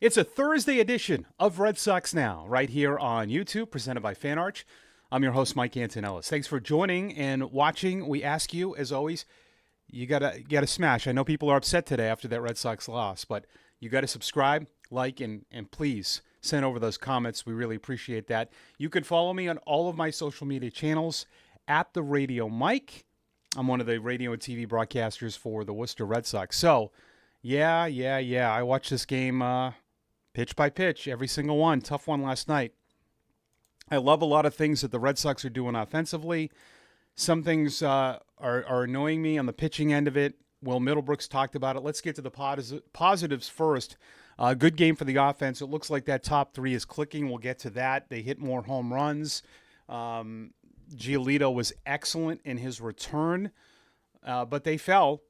It's a Thursday edition of Red Sox Now, right here on YouTube, presented by FanArch. I'm your host, Mike Antonellis. Thanks for joining and watching. We ask you, as always, you gotta smash. I know people are upset today after that Red Sox loss, but you gotta subscribe, like, and please send over those comments. We really appreciate that. You can follow me on all of my social media channels at the Radio Mike. I'm one of the radio and TV broadcasters for the Worcester Red Sox. So, yeah. I watched this game pitch by pitch, every single one. Tough one last night. I love a lot of things that the Red Sox are doing offensively. Some things are annoying me on the pitching end of it. Will Middlebrooks talked about it. Let's get to the positives first. Good game for the offense. It looks like that top three is clicking. We'll get to that. They hit more home runs. Giolito was excellent in his return, but they fell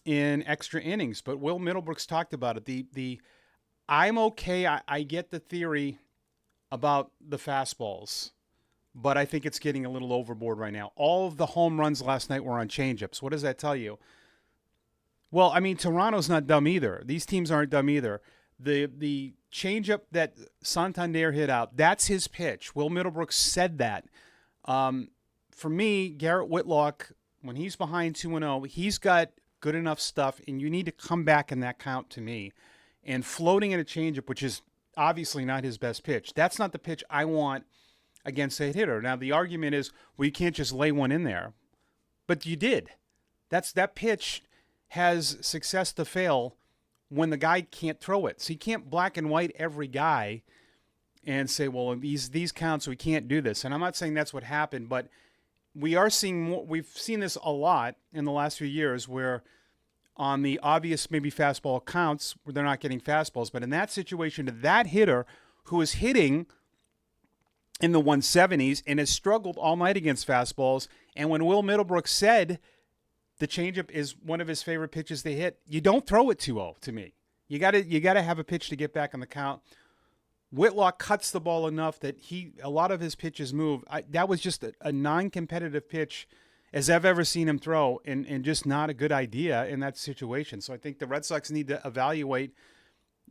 in extra innings. But Will Middlebrooks talked about it. The I'm okay. I get the theory about the fastballs, but I think it's getting a little overboard right now. All of the home runs last night were on changeups. What does that tell you? Well, I mean, Toronto's not dumb either. These teams aren't dumb either. The changeup that Santander hit out, that's his pitch. Will Middlebrooks said that. For me, Garrett Whitlock, when he's behind 2-0, he's got good enough stuff, and you need to come back in that count to me. And floating in a changeup, which is obviously not his best pitch, that's not the pitch I want against a hitter. Now, the argument is, well, you can't just lay one in there. But you did. That pitch has success to fail when the guy can't throw it. So you can't black and white every guy and say, well, in these counts, we can't do this. And I'm not saying that's what happened, but we are seeing more. We've seen this a lot in the last few years where on the obvious maybe fastball counts where they're not getting fastballs. But in that situation, that hitter who is hitting in the 170s and has struggled all night against fastballs, and when Will Middlebrooks said the changeup is one of his favorite pitches they hit, you don't throw it 2-0 to me. You gotta have a pitch to get back on the count. Whitlock cuts the ball enough that a lot of his pitches move. That was just a non-competitive pitch as I've ever seen him throw, and just not a good idea in that situation. So I think the Red Sox need to evaluate,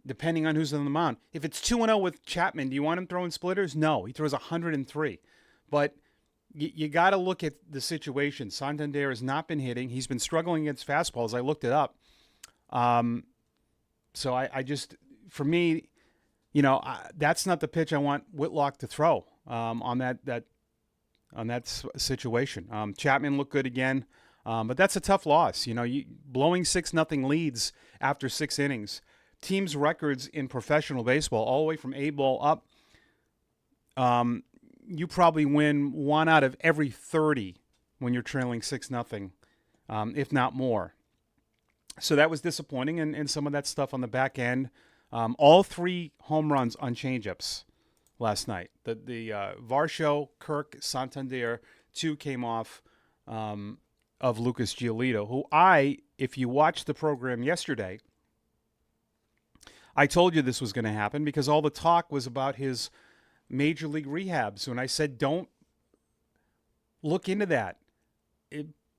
depending on who's on the mound. If it's 2-0 with Chapman, do you want him throwing splitters? No, he throws 103. But you got to look at the situation. Santander has not been hitting. He's been struggling against fastballs. I looked it up. So I just, for me, that's not the pitch I want Whitlock to throw on that situation. Chapman looked good again, but that's a tough loss. Blowing 6-0 leads after 6 innings. Teams' records in professional baseball, all the way from A ball up, you probably win 1 out of every 30 when you're trailing 6-0, if not more. So that was disappointing, and some of that stuff on the back end. All 3 home runs on changeups last night. The Varsho, Kirk, Santander, 2 came off of Lucas Giolito, who if you watched the program yesterday, I told you this was going to happen because all the talk was about his major league rehabs. When I said don't look into that.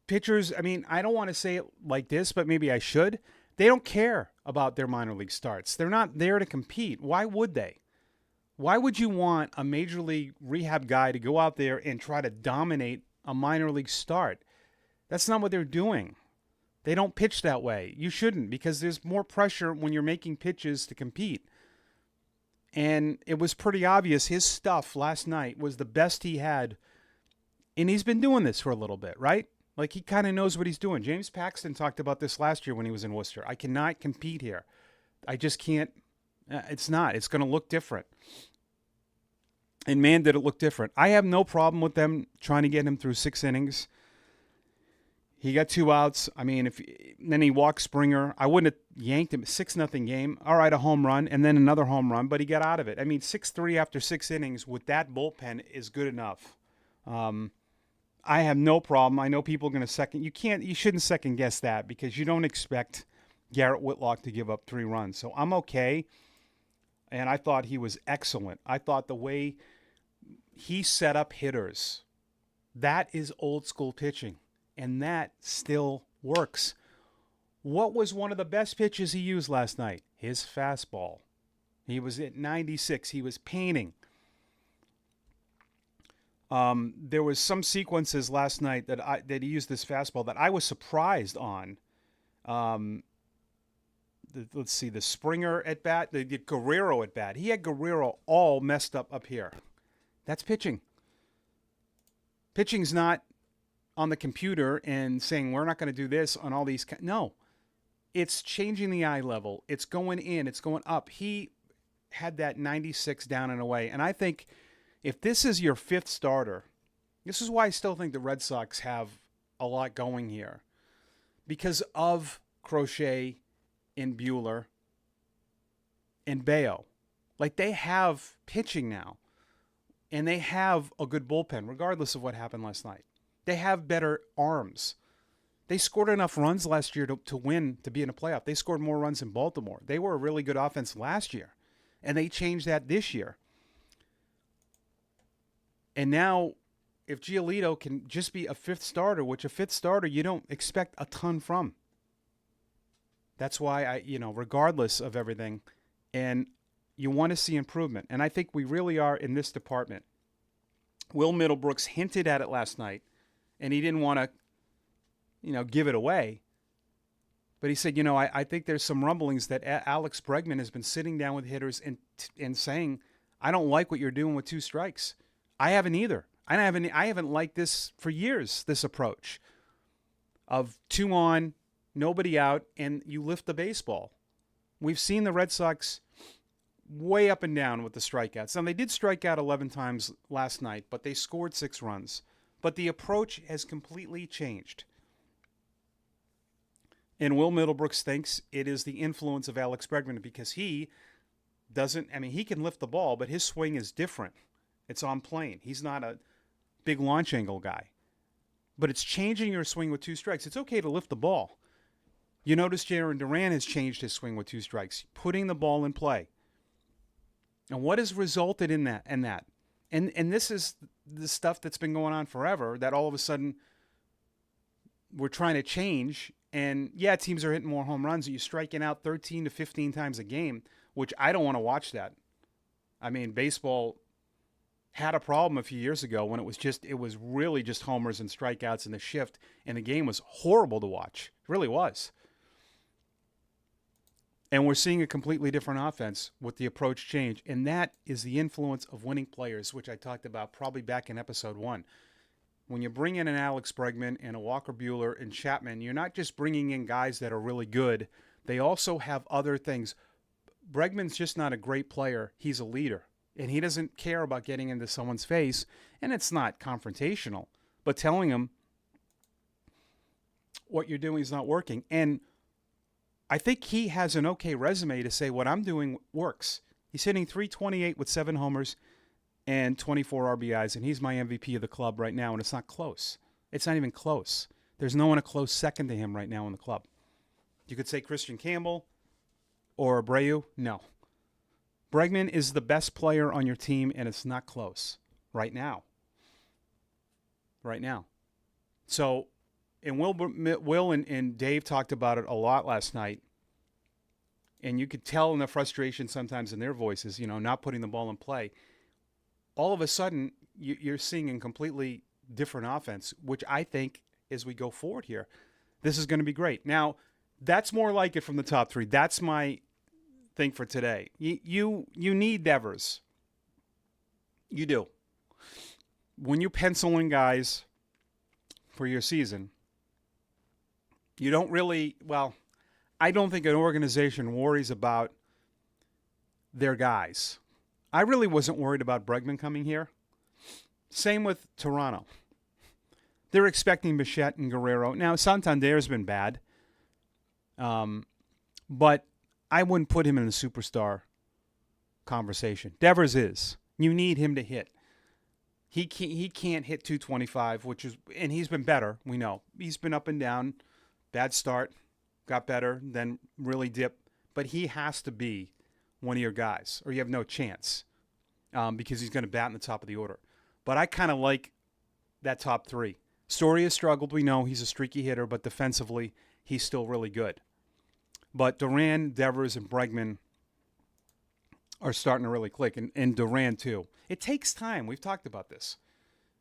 Pitchers, I don't want to say it like this, but maybe I should. They don't care about their minor league starts. They're not there to compete. Why would they? Why would you want a major league rehab guy to go out there and try to dominate a minor league start? That's not what they're doing. They don't pitch that way. You shouldn't, because there's more pressure when you're making pitches to compete. And it was pretty obvious his stuff last night was the best he had. And he's been doing this for a little bit, right? Like, he kind of knows what he's doing. James Paxton talked about this last year when he was in Worcester. I cannot compete here. I just can't. It's not. It's going to look different. And man, did it look different. I have no problem with them trying to get him through 6 innings. He got 2 outs. Then he walked Springer. I wouldn't have yanked him. 6-0 game. All right, a home run, and then another home run, but he got out of it. 6-3 after 6 innings with that bullpen is good enough. I have no problem. I know people are going to you shouldn't second guess that, because you don't expect Garrett Whitlock to give up 3 runs. So I'm okay. And I thought he was excellent. I thought the way he set up hitters, that is old school pitching. And that still works. What was one of the best pitches he used last night? His fastball. He was at 96. He was painting. There was some sequences last night that he used this fastball that I was surprised on. Let's see, the Springer at bat, the Guerrero at bat. He had Guerrero all messed up here. That's pitching. Pitching's not on the computer and saying we're not going to do this on all these. No, it's changing the eye level. It's going in. It's going up. He had that 96 down and away. And I think if this is your fifth starter, this is why I still think the Red Sox have a lot going here. Because of Crochet and Buehler and Bayo. Like, they have pitching now. And they have a good bullpen, regardless of what happened last night. They have better arms. They scored enough runs last year to win, to be in a playoff. They scored more runs in Baltimore. They were a really good offense last year. And they changed that this year. And now, if Giolito can just be a fifth starter, which a fifth starter you don't expect a ton from. That's why regardless of everything, and you want to see improvement. And I think we really are in this department. Will Middlebrooks hinted at it last night, and he didn't want to, give it away. But he said, I think there's some rumblings that Alex Bregman has been sitting down with hitters and saying, I don't like what you're doing with two strikes. I haven't either. I haven't liked this for years, this approach of 2 on, nobody out, and you lift the baseball. We've seen the Red Sox way up and down with the strikeouts. Now, they did strike out 11 times last night, but they scored 6 runs. But the approach has completely changed. And Will Middlebrooks thinks it is the influence of Alex Bregman because he can lift the ball, but his swing is different. It's on plane. He's not a big launch angle guy. But it's changing your swing with 2 strikes. It's okay to lift the ball. You notice Jarren Duran has changed his swing with 2 strikes, putting the ball in play. And what has resulted in that? And this is the stuff that's been going on forever, that all of a sudden we're trying to change. And yeah, teams are hitting more home runs. You're striking out 13 to 15 times a game, which I don't want to watch that. I mean, baseball had a problem a few years ago when it was really just homers and strikeouts in the shift, and the game was horrible to watch. It really was. And we're seeing a completely different offense with the approach change, and that is the influence of winning players, which I talked about probably back in episode 1. When you bring in an Alex Bregman and a Walker Buehler and Chapman, you're not just bringing in guys that are really good. They also have other things. Bregman's just not a great player. He's a leader. And he doesn't care about getting into someone's face. And it's not confrontational. But telling him what you're doing is not working. And I think he has an okay resume to say what I'm doing works. He's hitting .328 with 7 homers and 24 RBIs. And he's my MVP of the club right now. And it's not close. It's not even close. There's no one a close second to him right now in the club. You could say Christian Campbell or Abreu. No. Bregman is the best player on your team, and it's not close right now. Right now. So, and Will and Dave talked about it a lot last night, and you could tell in the frustration sometimes in their voices, not putting the ball in play. All of a sudden, you're seeing a completely different offense, which I think, as we go forward here, this is going to be great. Now, that's more like it from the top 3. That's my thing for today. You need Devers. You do. When you pencil in guys for your season, you don't really, I don't think an organization worries about their guys. I really wasn't worried about Bregman coming here. Same with Toronto. They're expecting Bichette and Guerrero. Now, Santander's been bad. But I wouldn't put him in the superstar conversation. Devers is. You need him to hit. He can't hit .225, and he's been better, we know. He's been up and down. Bad start, got better, then really dipped. But he has to be one of your guys, or you have no chance because he's going to bat in the top of the order. But I kind of like that top 3. Story has struggled, we know. He's a streaky hitter, but defensively, he's still really good. But Duran, Devers, and Bregman are starting to really click, and Duran too. It takes time. We've talked about this.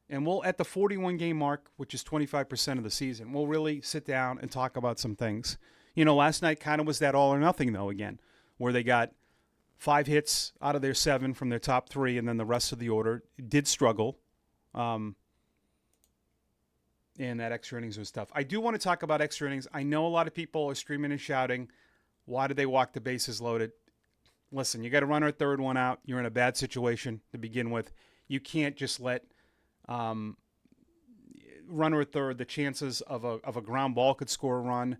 And we'll, at the 41 game mark, which is 25% of the season, we'll really sit down and talk about some things. Last night kind of was that all or nothing, though, again, where they got 5 hits out of their 7 from their top 3, and then the rest of the order did struggle. And that extra innings was tough. I do want to talk about extra innings. I know a lot of people are screaming and shouting, why did they walk the bases loaded? Listen, you got a runner at third, one out. You're in a bad situation to begin with. You can't just let runner at third, the chances of a ground ball could score a run.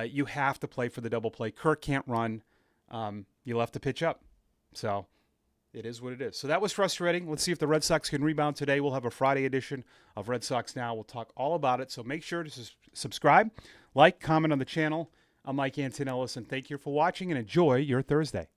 You have to play for the double play. Kirk can't run. You'll have to pitch up. So it is what it is. So that was frustrating. Let's see if the Red Sox can rebound today. We'll have a Friday edition of Red Sox Now. We'll talk all about it. So make sure to subscribe, like, comment on the channel. I'm Mike Antonellis, and thank you for watching, and enjoy your Thursday.